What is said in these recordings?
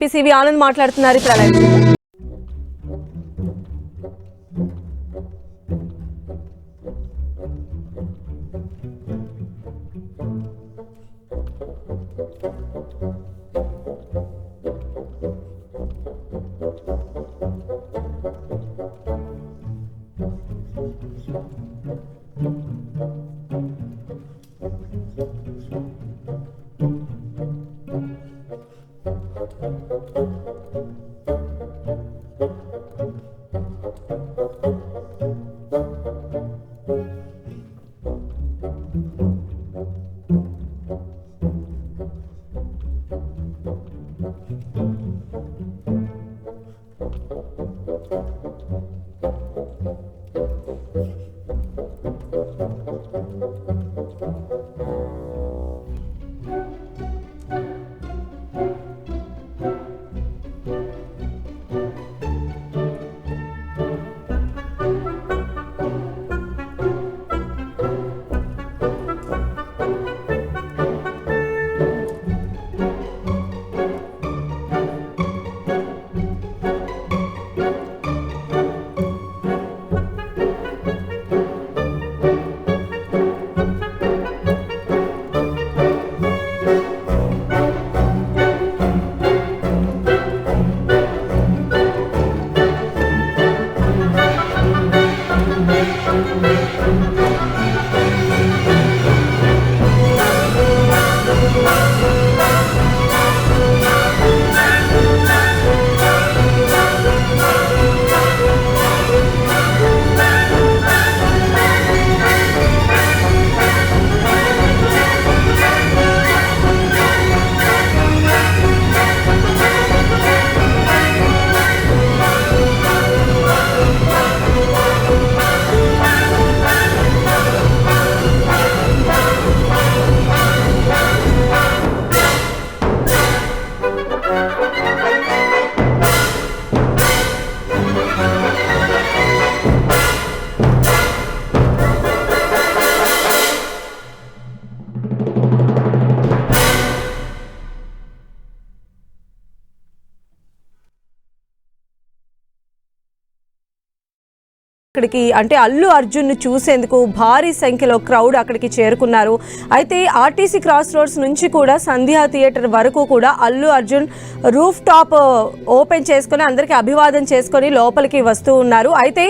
పిసివి ఆనంద్ మాట్లాడుతున్నారు. ఇప్పుడు అలా అక్కడికి అంటే అల్లు అర్జున్ ను చూసేందుకు భారీ సంఖ్యలో క్రౌడ్ అక్కడికి చేరుకున్నారు. అయితే ఆర్టీసీ క్రాస్ రోడ్స్ నుంచి కూడా సంధ్యా థియేటర్ వరకు కూడా Allu Arjun roof top open చేసుకుని అందరికీ అభివాదం చేసుకొని లోపలికి వస్తూ ఉన్నారు. అయితే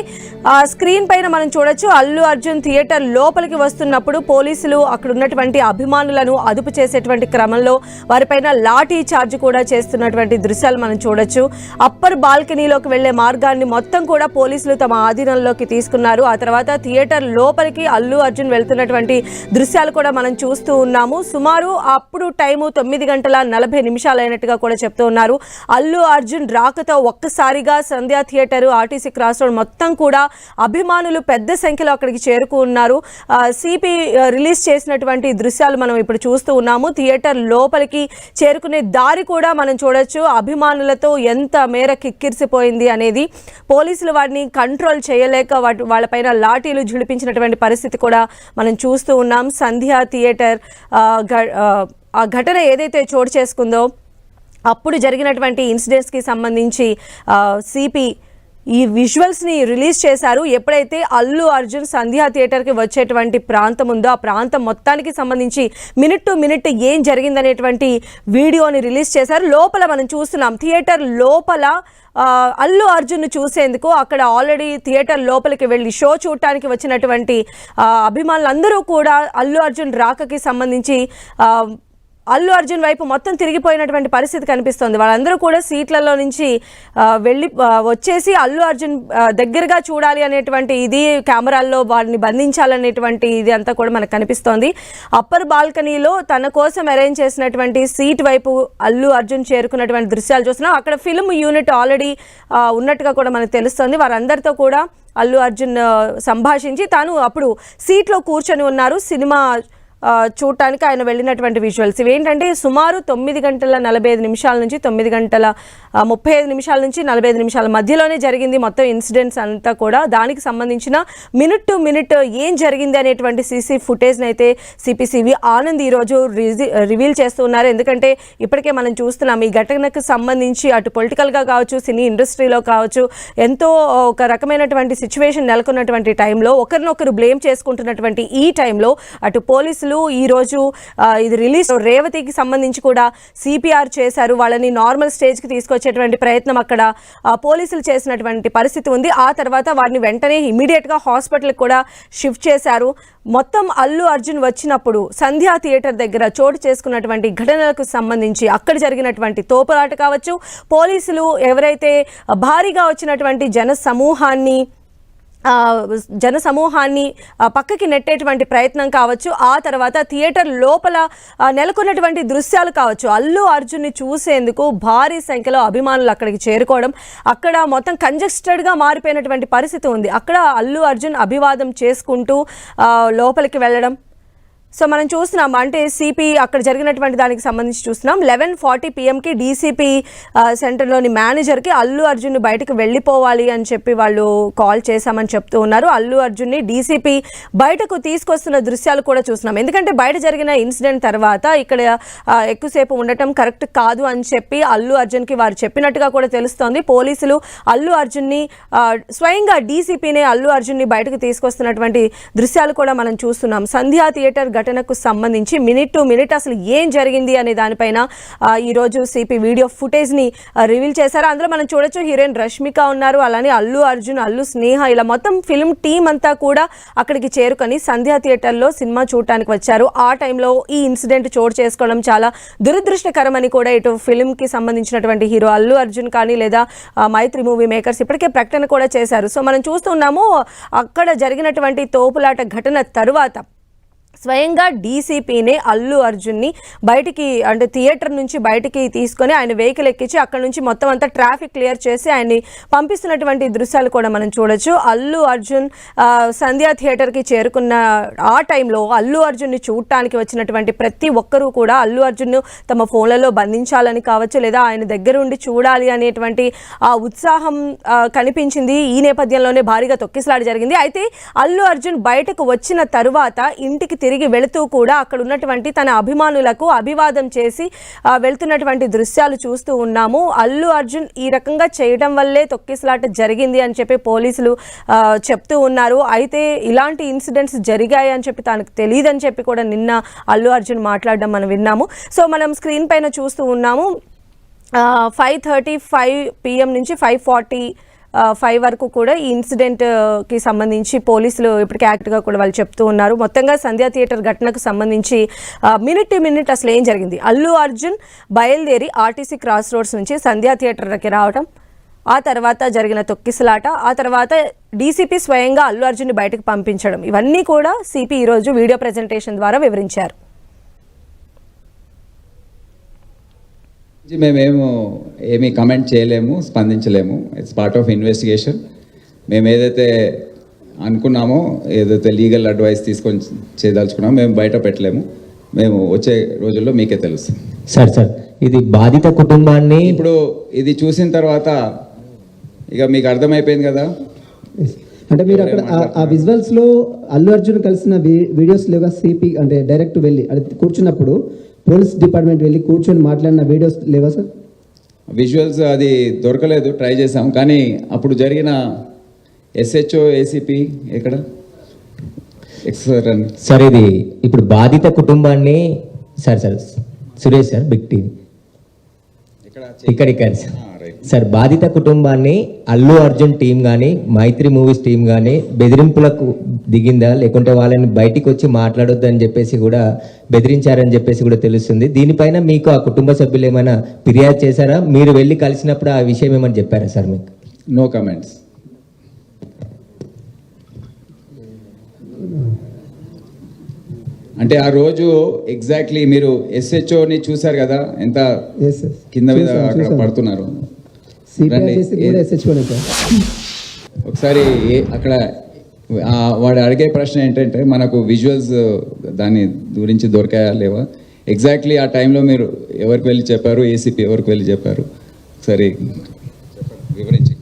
ఆ స్క్రీన్ పైన మనం చూడొచ్చు, అల్లు అర్జున్ థియేటర్ లోపలికి వస్తున్నప్పుడు పోలీసులు అక్కడ ఉన్నటువంటి అభిమానులను అదుపు చేసేటువంటి క్రమంలో వారిపైన లాఠీ చార్జ్ కూడా చేస్తున్నటువంటి దృశ్యాలు మనం చూడొచ్చు. అప్పర్ బాల్కనీలోకి వెళ్లే మార్గాన్ని మొత్తం కూడా పోలీసులు తమ ఆధీనంలో తీసుకున్నారు. ఆ తర్వాత థియేటర్ లోపలికి అల్లు అర్జున్ వెళ్తున్నటువంటి దృశ్యాలు కూడా మనం చూస్తూ ఉన్నాము. సుమారు అప్పుడు టైము 9:40 అయినట్టుగా కూడా చెప్తూ ఉన్నారు. అల్లు అర్జున్ రాకతో ఒక్కసారిగా సంధ్యా థియేటర్, ఆర్టీసీ క్రాస్ రోడ్ మొత్తం కూడా అభిమానులు పెద్ద సంఖ్యలో అక్కడికి చేరుకున్నారు. సిపి రిలీజ్ చేసినటువంటి దృశ్యాలు మనం ఇప్పుడు చూస్తూ ఉన్నాము. థియేటర్ లోపలికి చేరుకునే దారి కూడా మనం చూడొచ్చు. అభిమానులతో ఎంత మేర కిక్కిరిసిపోయింది అనేది, పోలీసులు వారిని కంట్రోల్ చేయలేక వాళ్ళపైన లాఠీలు ఝుళిపించినటువంటి పరిస్థితి కూడా మనం చూస్తూ ఉన్నాం. సంధ్యా థియేటర్ ఆ ఘటన ఏదైతే చోటు చేసుకుందో అప్పుడు జరిగినటువంటి ఇన్సిడెంట్స్కి సంబంధించి సిపి ఈ విజువల్స్ని రిలీజ్ చేశారు. ఎప్పుడైతే అల్లు అర్జున్ సంధ్యా థియేటర్కి వచ్చేటువంటి ప్రాంతం ఉందో ఆ ప్రాంతం మొత్తానికి సంబంధించి మినిట్ టు మినిట్ ఏం జరిగిందనేటువంటి వీడియోని రిలీజ్ చేశారు. లోపల మనం చూస్తున్నాం, థియేటర్ లోపల అల్లు అర్జున్ చూసేందుకు అక్కడ ఆల్రెడీ థియేటర్ లోపలికి వెళ్ళి షో చూడటానికి వచ్చినటువంటి అభిమానులందరూ కూడా అల్లు అర్జున్ రాకకి సంబంధించి అల్లు అర్జున్ వైపు మొత్తం తిరిగిపోయినటువంటి పరిస్థితి కనిపిస్తుంది. వాళ్ళందరూ కూడా సీట్లలో నుంచి వెళ్ళి వచ్చేసి అల్లు అర్జున్ దగ్గరగా చూడాలి అనేటువంటి ఇది, కెమెరాల్లో వారిని బంధించాలనేటువంటి ఇది అంతా కూడా మనకు కనిపిస్తోంది. అప్పర్ బాల్కనీలో తన కోసం అరేంజ్ చేసినటువంటి సీట్ వైపు అల్లు అర్జున్ చేరుకున్నటువంటి దృశ్యాలు చూస్తున్నాం. అక్కడ ఫిల్మ్ యూనిట్ ఆల్రెడీ ఉన్నట్టుగా కూడా మనకు తెలుస్తుంది. వారందరితో కూడా అల్లు అర్జున్ సంభాషించి తాను అప్పుడు సీట్లో కూర్చొని ఉన్నారు. సినిమా చూడటానికి ఆయన వెళ్ళినటువంటి విజువల్స్ ఇవేంటంటే సుమారు 9:45 నుంచి 9:35 నుంచి 45 నిమిషాల మధ్యలోనే జరిగింది మొత్తం ఇన్సిడెంట్స్ అంతా కూడా. దానికి సంబంధించిన మినిట్ టు మినిట్ ఏం జరిగింది అనేటువంటి సీసీ ఫుటేజ్ని అయితే సిపి ఆనంద్ ఈరోజు రివీల్ చేస్తున్నారు. ఎందుకంటే ఇప్పటికే మనం చూస్తున్నాం ఈ ఘటనకు సంబంధించి అటు పొలిటికల్గా కావచ్చు, సినీ ఇండస్ట్రీలో కావచ్చు, ఎంతో ఒక రకమైనటువంటి సిచ్యువేషన్ నెలకొన్నటువంటి టైంలో ఒకరినొకరు బ్లేమ్ చేసుకుంటున్నటువంటి ఈ టైంలో అటు పోలీసులు ఈరోజు ఇది రిలీజ్ రేవతికి సంబంధించి కూడా సిపిఆర్ చేశారు. వాళ్ళని నార్మల్ స్టేజ్కి తీసుకొచ్చేటువంటి ప్రయత్నం అక్కడ పోలీసులు చేసినటువంటి పరిస్థితి ఉంది. ఆ తర్వాత వారిని వెంటనే ఇమీడియట్గా హాస్పిటల్కి కూడా షిఫ్ట్ చేశారు. మొత్తం అల్లు అర్జున్ వచ్చినప్పుడు సంధ్యా థియేటర్ దగ్గర చోటు చేసుకున్నటువంటి ఘటనలకు సంబంధించి అక్కడ జరిగినటువంటి తోపులాట కావచ్చు, పోలీసులు ఎవరైతే భారీగా వచ్చినటువంటి జన సమూహాన్ని పక్కకి నెట్టేటువంటి ప్రయత్నం కావచ్చు, ఆ తర్వాత థియేటర్ లోపల నెలకొన్నటువంటి దృశ్యాలు కావచ్చు, అల్లు అర్జున్ని చూసేందుకు భారీ సంఖ్యలో అభిమానులు అక్కడికి చేరుకోవడం, అక్కడ మొత్తం కంజెస్టెడ్గా మారిపోయినటువంటి పరిస్థితి ఉంది. అక్కడ అల్లు అర్జున్ అభివాదం చేసుకుంటూ లోపలికి వెళ్ళడం. సో మనం చూస్తున్నాం అంటే సిపి అక్కడ జరిగినటువంటి దానికి సంబంధించి చూస్తున్నాం. 11:40 PM డీసీపీ సెంటర్లోని మేనేజర్కి అల్లు అర్జున్ బయటకు వెళ్ళిపోవాలి అని చెప్పి వాళ్ళు కాల్ చేశామని చెప్తూ ఉన్నారు. అల్లు అర్జున్ని డీసీపీ బయటకు తీసుకొస్తున్న దృశ్యాలు కూడా చూస్తున్నాం. ఎందుకంటే బయట జరిగిన ఇన్సిడెంట్ తర్వాత ఇక్కడ ఎక్కువసేపు ఉండటం కరెక్ట్ కాదు అని చెప్పి అల్లు అర్జున్కి వారు చెప్పినట్టుగా కూడా తెలుస్తోంది. పోలీసులు అల్లు అర్జున్ని స్వయంగా డీసీపీనే అల్లు అర్జున్ని బయటకు తీసుకొస్తున్నటువంటి దృశ్యాలు కూడా మనం చూస్తున్నాం. సంధ్యా థియేటర్ ఘటనకు సంబంధించి మినిట్ టు మినిట్ అసలు ఏం జరిగింది అనే దానిపైన ఈరోజు సిపి వీడియో ఫుటేజ్ని రివీల్ చేశారు. అందులో మనం చూడొచ్చు హీరోయిన్ రష్మిక ఉన్నారు, అలానే అల్లు అర్జున్, అల్లు స్నేహ, ఇలా మొత్తం ఫిల్మ్ టీమ్ అంతా కూడా అక్కడికి చేరుకొని సంధ్యా థియేటర్లో సినిమా చూడటానికి వచ్చారు. ఆ టైంలో ఈ ఇన్సిడెంట్ చోటు చేసుకోవడం చాలా దురదృష్టకరమని కూడా ఇటు ఫిల్మ్కి సంబంధించినటువంటి హీరో అల్లు అర్జున్ కానీ లేదా మైత్రి మూవీ మేకర్స్ ఇప్పటికే ప్రకటన కూడా చేశారు. సో మనం చూస్తున్నాము అక్కడ జరిగినటువంటి తోపులాట ఘటన తరువాత స్వయంగా డీసీపీనే అల్లు అర్జున్ని బయటికి అంటే థియేటర్ నుంచి బయటికి తీసుకొని ఆయన వెహికల్ ఎక్కించి అక్కడ నుంచి మొత్తం అంతా ట్రాఫిక్ క్లియర్ చేసి ఆయన్ని పంపిస్తున్నటువంటి దృశ్యాలు కూడా మనం చూడొచ్చు. అల్లు అర్జున్ సంధ్యా థియేటర్కి చేరుకున్న ఆ టైంలో అల్లు అర్జున్ని చూడటానికి వచ్చినటువంటి ప్రతి ఒక్కరూ కూడా అల్లు అర్జున్ను తమ ఫోన్లలో బంధించాలని కావచ్చు, లేదా ఆయన దగ్గరుండి చూడాలి అనేటువంటి ఆ ఉత్సాహం కనిపించింది. ఈ నేపథ్యంలోనే భారీగా తొక్కిసలాట జరిగింది. అయితే అల్లు అర్జున్ బయటకు వచ్చిన తరువాత ఇంటికి తిరిగి వెళుతూ కూడా అక్కడ ఉన్నటువంటి తన అభిమానులకు అభివాదం చేసి వెళ్తున్నటువంటి దృశ్యాలు చూస్తూ ఉన్నాము. అల్లు అర్జున్ ఈ రకంగా చేయడం వల్లే తొక్కిసలాట జరిగింది అని చెప్పి పోలీసులు చెప్తూ ఉన్నారు. అయితే ఇలాంటి ఇన్సిడెంట్స్ జరిగాయి అని చెప్పి తనకు తెలియదని చెప్పి కూడా నిన్న అల్లు అర్జున్ మాట్లాడడం మనం విన్నాము. సో మనం స్క్రీన్ పైన చూస్తూ ఉన్నాము 5:35 PM నుంచి 5:45 వరకు కూడా ఈ ఇన్సిడెంట్కి సంబంధించి పోలీసులు ఇప్పటికే యాక్ట్గా కూడా వాళ్ళు చెప్తూ ఉన్నారు. మొత్తంగా సంధ్యా థియేటర్ ఘటనకు సంబంధించి మినిట్ టు మినిట్ అసలు ఏం జరిగింది, అల్లు అర్జున్ బయలుదేరి ఆర్టీసీ క్రాస్ రోడ్స్ నుంచి సంధ్యా థియేటర్కి రావడం, ఆ తర్వాత జరిగిన తొక్కిసలాట, ఆ తర్వాత డీసీపీ స్వయంగా అల్లు అర్జున్ని బయటకు పంపించడం, ఇవన్నీ కూడా సిపి ఈరోజు వీడియో ప్రజెంటేషన్ ద్వారా వివరించారు. ఏమీ కమెంట్ చేయలేము, స్పందించలేము. It's part of investigation. మేము ఏదైతే అనుకున్నామో, ఏదైతే లీగల్ అడ్వైస్ తీసుకొని చేయదలుచుకున్నామో మేము బయట పెట్టలేము. మేము వచ్చే రోజుల్లో మీకే తెలుసు. సార్ ఇది బాధిత కుటుంబాన్ని ఇప్పుడు ఇది చూసిన తర్వాత ఇక మీకు అర్థమైపోయింది కదా. అంటే మీరు అక్కడ ఆ విజువల్స్ లో అల్లు అర్జున్ కలిసిన వీడియోస్ లేవా? సిపి అంటే డైరెక్ట్ వెళ్ళి అది కూర్చున్నప్పుడు పోలీస్ డిపార్ట్మెంట్ వెళ్ళి కూర్చొని మాట్లాడిన వీడియోస్ లేవా సార్? విజువల్స్ అది దొరకలేదు, ట్రై చేసాం. కానీ అప్పుడు జరిగిన SHO ACP ఎక్కడ సార్ ఇది ఇప్పుడు బాధిత కుటుంబాన్ని sir Suresh sir big TV ఇక్కడ సార్ బాధిత కుటుంబాన్ని అల్లు అర్జున్ టీం కానీ మైత్రి మూవీస్ టీం కానీ బెదిరింపులకు దిగిందా, లేకుంటే వాళ్ళని బయటికి వచ్చి మాట్లాడొద్దు అని చెప్పేసి కూడా బెదిరించారని చెప్పేసి కూడా తెలుస్తుంది. దీనిపైన మీకు ఆ కుటుంబ సభ్యులు ఏమైనా ఫిర్యాదు చేశారా? మీరు వెళ్ళి కలిసినప్పుడు ఆ విషయం ఏమని చెప్పారా సార్ మీకు? No comments. అంటే ఆ రోజు ఎగ్జాక్ట్లీ మీరు SHOని చూసారు కదా, ఎంత కింద మీద అక్కడ పడుతున్నారు. ఒకసారి అక్కడ వాడు అడిగే ప్రశ్న ఏంటంటే మనకు విజువల్స్ దాని గురించి దొరికాయా లేవా, ఎగ్జాక్ట్లీ ఆ టైంలో మీరు ఎవరికి వెళ్ళి చెప్పారు, ఏసీపీ ఎవరికి వెళ్ళి చెప్పారు, సరే వివరించి.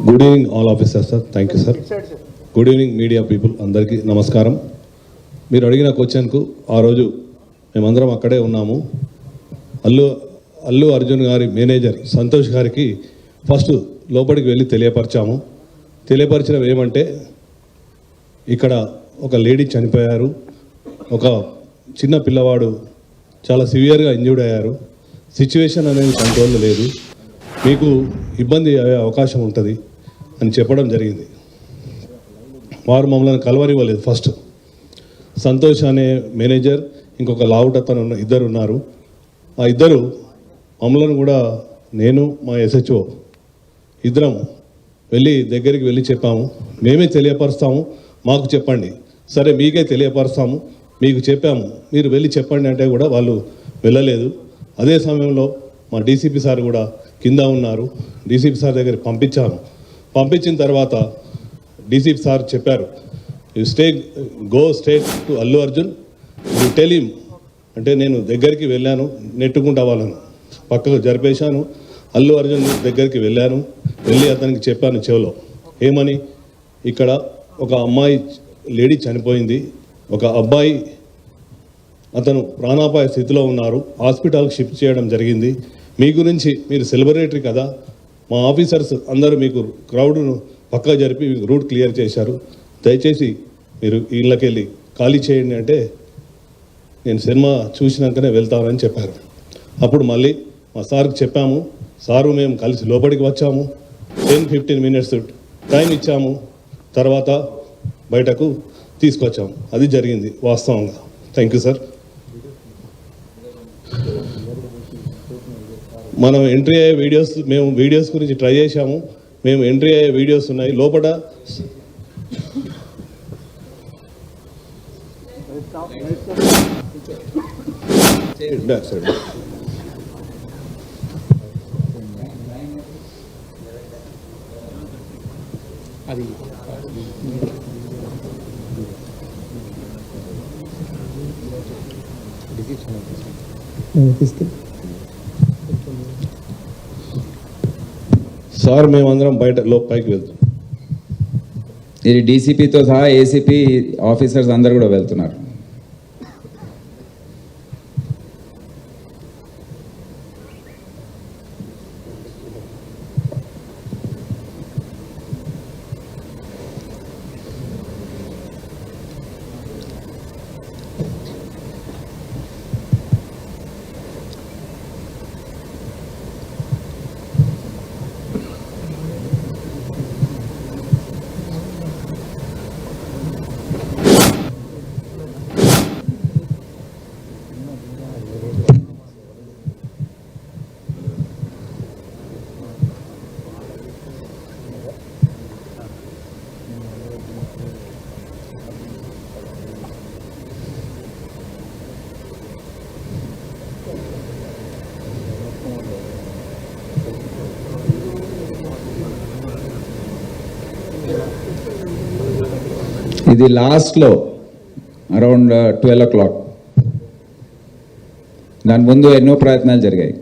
Good evening all officers sir, thank you sir. Good evening media people, అందరికీ నమస్కారం. మీరు అడిగిన క్వశ్చన్కు ఆ రోజు మేమందరం అక్కడే ఉన్నాము. అల్లు అర్జున్ గారి మేనేజర్ సంతోష్ గారికి ఫస్ట్ లోపలికి వెళ్ళి తెలియపరిచినవి ఏమంటే ఇక్కడ ఒక లేడీ చనిపోయారు, ఒక చిన్న పిల్లవాడు చాలా సివియర్గా ఇంజ్యూర్డ్ అయ్యారు, సిచ్యువేషన్ అనేది కంట్రోల్లో లేదు, మీకు ఇబ్బంది అయ్యే అవకాశం ఉంటుంది అని చెప్పడం జరిగింది. వారు మమ్మల్ని కలవనివ్వలేదు. ఫస్ట్ సంతోష్ అనే మేనేజర్, ఇంకొక లావుట్ అతను ఇద్దరు ఉన్నారు. ఆ ఇద్దరు మమ్మల్ని కూడా, నేను మా SHO ఇద్దరం దగ్గరికి వెళ్ళి చెప్పాము, మేమే తెలియపరుస్తాము, మాకు చెప్పండి. సరే మీకే తెలియపరుస్తాము, మీకు చెప్పాము, మీరు వెళ్ళి చెప్పండి అంటే కూడా వాళ్ళు వెళ్ళలేదు. అదే సమయంలో మా DCP సార్ కూడా కింద ఉన్నారు. DCP సార్ దగ్గర పంపించిన తర్వాత DCP సార్ చెప్పారు, go straight to Allu Arjun, you tell him అంటే నేను దగ్గరికి వెళ్ళాను, నెట్టుకుంటా వాళ్ళను పక్కకు జరిపేశాను. అల్లు అర్జున్ దగ్గరికి వెళ్ళి అతనికి చెప్పాను చెవిలో, ఏమని, ఇక్కడ ఒక అమ్మాయి లేడీ చనిపోయింది, ఒక అబ్బాయి అతను ప్రాణాపాయ స్థితిలో ఉన్నారు, హాస్పిటల్కి షిఫ్ట్ చేయడం జరిగింది. మీ గురించి, మీరు సెలబ్రిటీ కదా, మా ఆఫీసర్స్ అందరూ మీకు క్రౌడ్ను పక్కకు జరిపి రూట్ క్లియర్ చేశారు, దయచేసి మీరు ఇళ్ళకెళ్ళి ఖాళీ చేయండి అంటే నేను సినిమా చూసినాకనే వెళ్తానని చెప్పారు. అప్పుడు మళ్ళీ మా సార్కి చెప్పాము, సారు మేము కలిసి లోపలికి వచ్చాము, 10-15 minutes టైం ఇచ్చాము, తర్వాత బయటకు తీసుకొచ్చాము. అది జరిగింది వాస్తవంగా. Thank you sir. మనం ఎంట్రీ అయ్యే వీడియోస్ గురించి ట్రై చేశాము. మేము ఎంట్రీ అయ్యే వీడియోస్ ఉన్నాయి లోపల. సార్ మేమందరం పైకి వెళ్తాం. ఇది DCPతో సహా ACP ఆఫీసర్స్ అందరు కూడా వెళ్తున్నారు. ఇది లాస్ట్లో అరౌండ్ 12 o'clock. దాని ముందు ఎన్నో ప్రయత్నాలు జరిగాయి.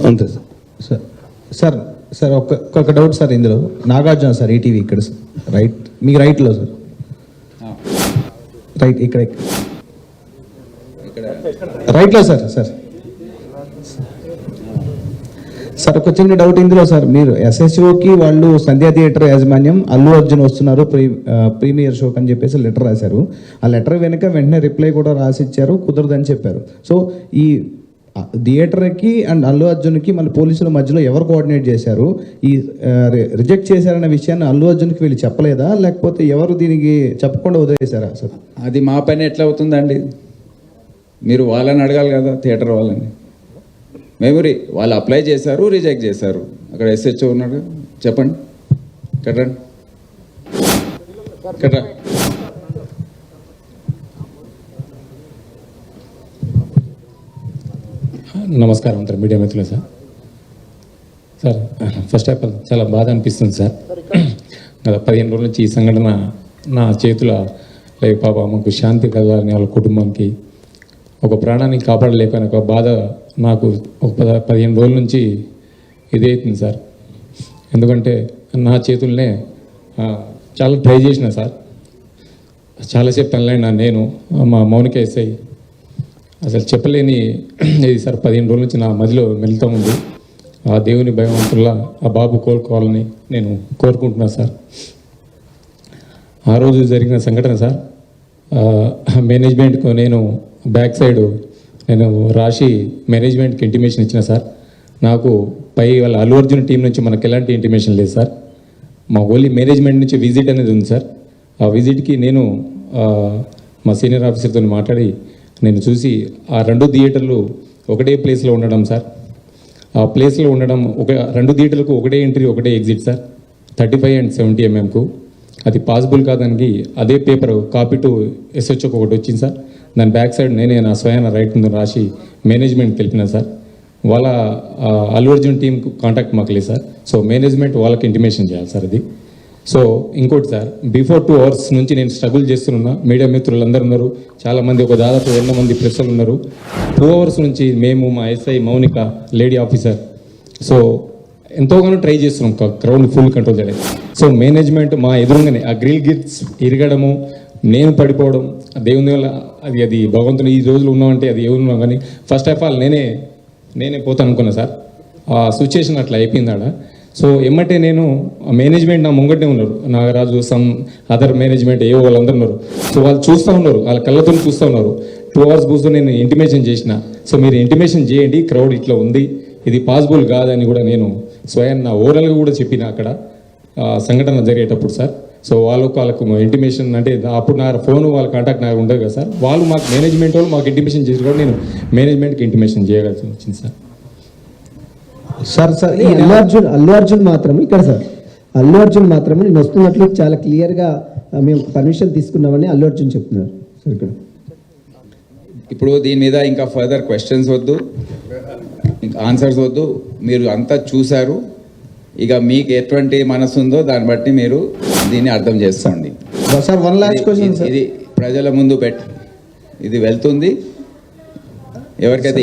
అంతే సార్. సార్ ఒక్క డౌట్ సార్, ఇందులో నాగార్జున సార్ ఈటీవీ ఇక్కడ రైట్, మీకు రైట్లో సార్, రైట్ ఇక్కడ రైట్లో సార్. సార్ ఒక చిన్న డౌట్ ఇందులో సార్, మీరు ఎస్ఎస్ఓకి వాళ్ళు సంధ్యా థియేటర్ యాజమాన్యం అల్లు అర్జున్ వస్తున్నారు ప్రీమియర్ షోకి అని చెప్పేసి లెటర్ రాశారు. ఆ లెటర్ వెనుక వెంటనే రిప్లై కూడా రాసిచ్చారు, కుదరదని చెప్పారు. సో ఈ థియేటర్కి అండ్ అల్లు అర్జున్కి మన పోలీసుల మధ్యలో ఎవరు కోఆర్డినేట్ చేశారు? ఈ రిజెక్ట్ చేశారనే విషయాన్ని అల్లు అర్జున్కి వీళ్ళు చెప్పలేదా, లేకపోతే ఎవరు దీనికి చెప్పకుండా వదిలేశారా సార్? అది మా పని ఎట్లా అవుతుందండి? మీరు వాళ్ళని అడగాలి కదా, థియేటర్ వాళ్ళని. మెమరీ వాళ్ళు అప్లై చేశారు, రిజెక్ట్ చేశారు. అక్కడ ఎస్హెచ్ఓ ఉన్నాడు, చెప్పండి. కట్టండి, కట్ట. నమస్కారం అంటారు మీడియా మిత్రులు. సార్ ఫస్ట్ ఆఫ్ ఆల్ చాలా బాధ అనిపిస్తుంది సార్. గత 15 రోజుల నుంచి ఈ సంఘటన నా చేతుల లేక పాప మాకు శాంతి కలగాలని వాళ్ళ కుటుంబానికి ఒక ప్రాణాన్ని కాపాడలేకపోయిన ఒక బాధ నాకు ఒక 15 రోజుల నుంచి ఇదే అవుతుంది సార్. ఎందుకంటే నా చేతుల్నే చాలా ట్రై చేసిన సార్, చాలాసేపు తనలేనా నేను మా మౌనిక ఎస్ఐ అసలు చెప్పలేని ఇది సార్. 15 రోజుల నుంచి నా మదిలో మెలుతూ ఉంది. ఆ దేవుని భగవంతుల్లా ఆ బాబు కోలుకోవాలని నేను కోరుకుంటున్నాను సార్. ఆ రోజు జరిగిన సంఘటన సార్, మేనేజ్మెంట్కు నేను బ్యాక్ సైడ్ నేను రాసి మేనేజ్మెంట్కి ఇంటిమేషన్ ఇచ్చిన సార్. నాకు పై వాళ్ళ అల్లు అర్జున్ టీం నుంచి మనకు ఎలాంటి ఇంటిమేషన్ లేదు సార్. మా ఓన్లీ మేనేజ్మెంట్ నుంచి విజిట్ అనేది ఉంది సార్. ఆ విజిట్కి నేను మా సీనియర్ ఆఫీసర్తో మాట్లాడి నేను చూసి ఆ 2 థియేటర్లు ఒకటే ప్లేస్లో ఉండడం సార్. ఆ ప్లేస్లో ఉండడం 2 థియేటర్లకు ఒకటే ఎంట్రీ ఒకటే ఎగ్జిట్ సార్, 35 and 70 mm. అది పాసిబుల్ కాదానికి అదే పేపర్ కాపీ టు ఎస్హెచ్ఓకి ఒకటి వచ్చింది సార్. దాని బ్యాక్ సైడ్ నేనే నా స్వయాన రైట్ ముందు రాసి మేనేజ్మెంట్ తెలిపిన సార్. వాళ్ళ అల్లు అర్జున్ టీంకు కాంటాక్ట్ మాకు లేదు సార్. సో మేనేజ్మెంట్ వాళ్ళకి ఇంటిమేషన్ చేయాలి సార్ అది. సో ఇంకోటి సార్, బిఫోర్ 2 hours నుంచి నేను స్ట్రగుల్ చేస్తున్నా. మీడియా మిత్రులు అందరూ ఉన్నారు, చాలామంది, ఒక దాదాపు 100 మంది ప్రెస్లు ఉన్నారు. 2 hours నుంచి మేము, మా SI Mounika lady officer, so ఎంతోగానో ట్రై చేస్తున్నాం క్రౌడ్ ఫుల్ కంట్రోల్ చేయడానికి. సో మేనేజ్మెంట్ మా ఎదురుగానే ఆ గ్రిల్ గిట్స్ ఇరగడము, నేను పడిపోవడం, దేవుని వల్ల అది భగవంతుని ఈ రోజులు ఉన్నామంటే అది ఏమున్నాం. కానీ ఫస్ట్ ఆఫ్ ఆల్ నేనే పోతాను అనుకున్నా సార్. ఆ సిచ్యుయేషన్ అట్లా అయిపోయింది ఆడ. సో ఏమంటే నేను మేనేజ్మెంట్ నా ముంగటే ఉన్నారు, నాగరాజు, సమ్ అదర్ మేనేజ్మెంట్ ఏవో వాళ్ళందరూ ఉన్నారు. సో వాళ్ళు చూస్తూ ఉన్నారు, వాళ్ళ కళ్ళతో చూస్తూ ఉన్నారు. 2 hours కూర్చొని నేను ఇంటిమేషన్ చేసిన. సో మీరు ఇంటిమేషన్ చేయండి, క్రౌడ్ ఇట్లా ఉంది, ఇది పాసిబుల్ కాదని కూడా నేను స్వయం నా ఓరల్గా కూడా చెప్పిన అక్కడ సంఘటన జరిగేటప్పుడు సార్. సో వాళ్ళకు ఇంటిమేషన్ అంటే అప్పుడు నా ఫోన్ వాళ్ళ కాంటాక్ట్ నాకు ఉండదు కదా సార్. వాళ్ళు మాకు మేనేజ్మెంట్ వాళ్ళు మాకు ఇంటిమేషన్ చేసి కూడా నేను మేనేజ్మెంట్కి ఇంటిమేషన్ చేయవలసి వచ్చింది సార్. సార్ ఈ అల్లు అర్జున్ మాత్రం ఇక్కడ సార్, అల్లు అర్జున్ మాత్రం నేను వస్తున్నట్లు చాలా క్లియర్గా మేము పర్మిషన్ తీసుకున్నామని అల్లు అర్జున్ చెప్తున్నారు సార్ ఇక్కడ. ఇప్పుడు దీని మీద ఇంకా ఫర్దర్ క్వశ్చన్స్ వద్దు, ఇంకా ఆన్సర్స్ వద్దు. మీరు అంతా చూశారు, ఇక మీకు ఎటువంటి మనసు ఉందో దాన్ని బట్టి మీరు దీన్ని అర్థం చేసుకోండి సార్. 1 last question sir. ఇది ప్రజల ముందు ఇది వెళ్తుంది. ఎవరికైతే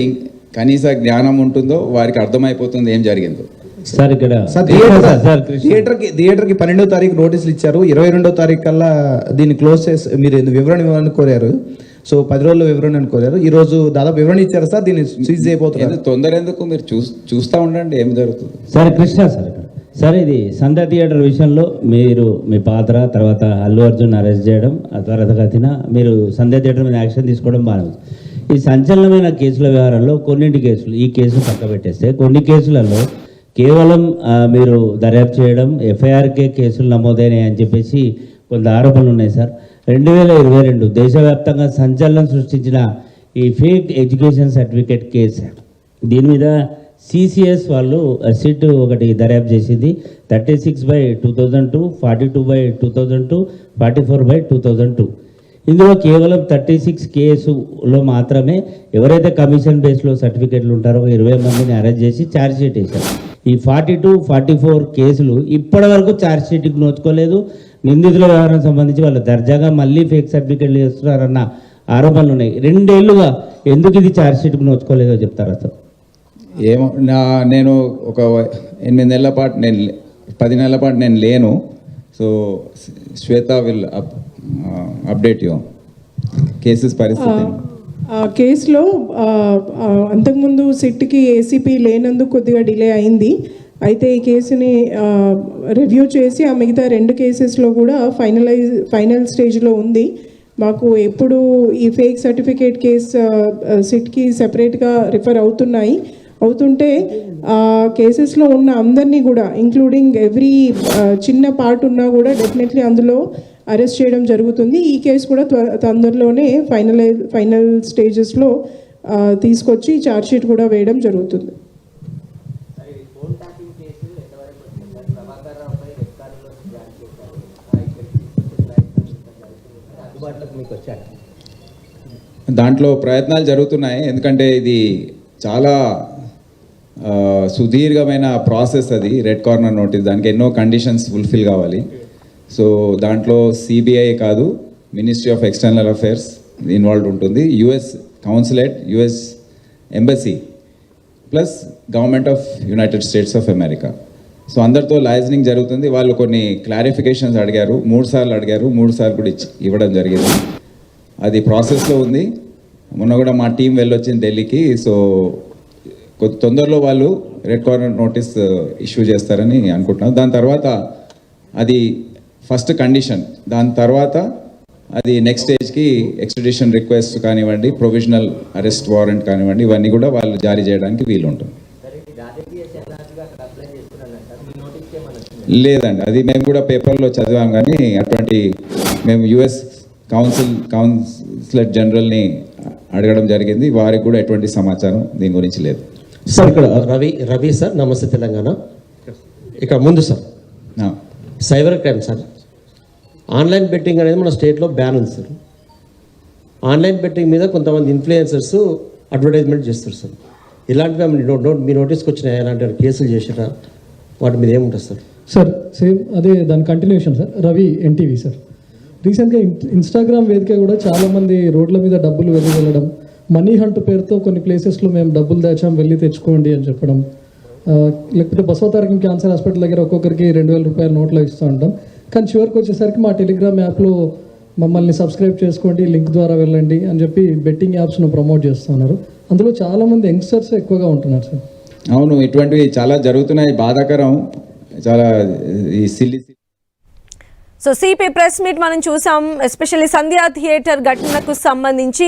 కనీస జ్ఞానం ఉంటుందో వారికి అర్థమైపోతుంది ఏం జరిగిందో. సార్ ఇక్కడ థియేటర్కి 12వ తారీఖు నోటీసులు ఇచ్చారు, 22వ తారీఖు కల్లా దీన్ని క్లోజ్ చేసి మీరు వివరణ ఇవ్వాలని కోరారు. సో 10 రోజుల్లో వివరణ అని కోరారు. ఈ రోజు దాదాపు వివరణ ఇచ్చారు సార్, దీన్ని సీజ్ అయిపోతున్నారు. తొందర ఎందుకు, మీరు చూస్తూ ఉండండి ఏం జరుగుతుంది. సార్ కృష్ణ సార్ ఇక్కడ సార్, ఇది సంధ్యా థియేటర్ విషయంలో మీరు మీ పాత్ర, తర్వాత అల్లు అర్జున్ అరెస్ట్ చేయడం, ఆ త్వరితగతిన మీరు సంధ్యా థియేటర్ మీద యాక్షన్ తీసుకోవడం బాగా. ఈ సంచలనమైన కేసుల వ్యవహారంలో కొన్నింటి కేసులు, ఈ కేసులు పక్క పెట్టేస్తే కొన్ని కేసులలో కేవలం మీరు దర్యాప్తు చేయడం, ఎఫ్ఐఆర్కే కేసులు నమోదైనాయి అని చెప్పేసి కొంత ఆరోపణలు ఉన్నాయి సార్. 2022 దేశవ్యాప్తంగా సంచలనం సృష్టించిన ఈ ఫేక్ ఎడ్యుకేషన్ సర్టిఫికేట్ కేసు, దీని మీద సిసిఎస్ వాళ్ళు సిట్ ఒకటి దర్యాప్తు చేసింది. 36/2002, 42/2002, 44/2002. ఇందులో కేవలం 36 కేసులో మాత్రమే ఎవరైతే కమిషన్ బేస్లో సర్టిఫికేట్లు ఉంటారో 20 మందిని అరెస్ట్ చేసి ఛార్జ్ షీట్ వేశారు. ఈ 42, 44 కేసులు ఇప్పటి వరకు ఛార్జ్ షీట్కి నోచుకోలేదు. నిందితుల వ్యవహారం సంబంధించి వాళ్ళు దర్జాగా మళ్ళీ ఫేక్ సర్టిఫికేట్లు చేస్తున్నారన్న ఆరోపణలు ఉన్నాయి. 2 ఏళ్ళుగా ఎందుకు ఇది ఛార్జ్ షీట్కి నోచుకోలేదో చెప్తారా సార్? ఏమో నేను ఒక 8 నెలల పాటు 10 నెలల పాటు నేను లేను. So Shweta will update you cases పరిస్థితి. ఆ కేసులో అంతకుముందు సిట్కి ఏసీపీ లేనందుకు కొద్దిగా డిలే అయింది. అయితే ఈ కేసుని రివ్యూ చేసి ఆ మిగతా 2 కేసెస్లో కూడా ఫైనల్ స్టేజ్లో ఉంది. మాకు ఎప్పుడు ఈ ఫేక్ సర్టిఫికేట్ కేసు సిట్కి సెపరేట్గా రిఫర్ అవుతుంటే ఆ కేసెస్లో ఉన్న అందరినీ కూడా ఇంక్లూడింగ్ ఎవ్రీ చిన్న పార్ట్ ఉన్నా కూడా డెఫినెట్లీ అందులో అరెస్ట్ చేయడం జరుగుతుంది. ఈ కేసు కూడా తొందరలోనే ఫైనల్ స్టేజెస్లో తీసుకొచ్చి ఛార్జ్షీట్ కూడా వేయడం జరుగుతుంది. దాంట్లో ప్రయత్నాలు జరుగుతున్నాయి. ఎందుకంటే ఇది చాలా సుదీర్ఘమైన ప్రాసెస్. అది రెడ్ కార్నర్ నోటీస్, దానికి ఎన్నో కండిషన్స్ ఫుల్ఫిల్ కావాలి. సో దాంట్లో సిబిఐ కాదు, ministry of external affairs involve ఉంటుంది, US consulate, US embassy plus government of United States of America. So అందరితో లైజనింగ్ జరుగుతుంది. వాళ్ళు కొన్ని క్లారిఫికేషన్స్ అడిగారు, 3 సార్లు అడిగారు, 3 సార్లు కూడా ఇవ్వడం జరిగింది. అది ప్రాసెస్లో ఉంది. మొన్న కూడా మా టీం వెళ్ళొచ్చింది ఢిల్లీకి. సో కొద్ది తొందరలో వాళ్ళు రెడ్ కార్నర్ నోటీస్ ఇష్యూ చేస్తారని అనుకుంటున్నాను. దాని తర్వాత అది ఫస్ట్ కండిషన్. దాని తర్వాత అది నెక్స్ట్ స్టేజ్కి ఎక్స్ట్రడిషన్ రిక్వెస్ట్ కానివ్వండి, ప్రొవిజనల్ అరెస్ట్ వారెంట్ కానివ్వండి, ఇవన్నీ కూడా వాళ్ళు జారీ చేయడానికి వీలు ఉంటుంది. లేదండి, అది మేము కూడా పేపర్లో చదివాం, కానీ అటువంటి మేము యుఎస్ కౌన్సిలేట్ జనరల్ని అడగడం జరిగింది. వారికి కూడా ఎటువంటి సమాచారం దీని గురించి లేదు. సార్ ఇక్కడ రవి సార్, నమస్తే తెలంగాణ. ఇక్కడ ముందు sir cyber crime sir, online betting అనేది మన స్టేట్లో బ్యాన్ ఉంది సార్. ఆన్లైన్ బెట్టింగ్ మీద కొంతమంది ఇన్ఫ్లుయెన్సర్స్ అడ్వర్టైజ్మెంట్ చేస్తారు సార్. ఇలాంటివి మీ నోటీస్కి వచ్చినాయి, ఇలాంటి కేసులు చేసారా, వాటి మీద ఏముంటుంది సార్? సార్ సేమ్ అదే దాని continuation sir. Ravi NTV sir. రీసెంట్గా ఇన్స్టాగ్రామ్ వేదిక కూడా చాలామంది రోడ్ల మీద డబ్బులు వెళ్ళడం, మనీ హంట్ పేరుతో కొన్ని ప్లేసెస్లో మేము డబ్బులు దాచాం వెళ్ళి తెచ్చుకోండి అని చెప్పడం, లేకపోతే బసవతారకం క్యాన్సర్ హాస్పిటల్ దగ్గర ఒక్కొక్కరికి 2,000 రూపాయల నోట్లో ఇస్తూ ఉంటాం. కానీ చివరికి వచ్చేసరికి మా టెలిగ్రామ్ యాప్లో మమ్మల్ని సబ్స్క్రైబ్ చేసుకోండి, లింక్ ద్వారా వెళ్ళండి అని చెప్పి బెట్టింగ్ యాప్స్ను ప్రమోట్ చేస్తున్నారు. అందులో చాలామంది యంగ్స్టర్స్ ఎక్కువగా ఉంటున్నారు సార్. అవును, ఇటువంటివి చాలా జరుగుతున్నాయి, బాధాకరం. చాలా ఈ silly. So CP press meet మనం చూసాం. ఎస్పెషల్లీ సంధ్యా థియేటర్ ఘటనకు సంబంధించి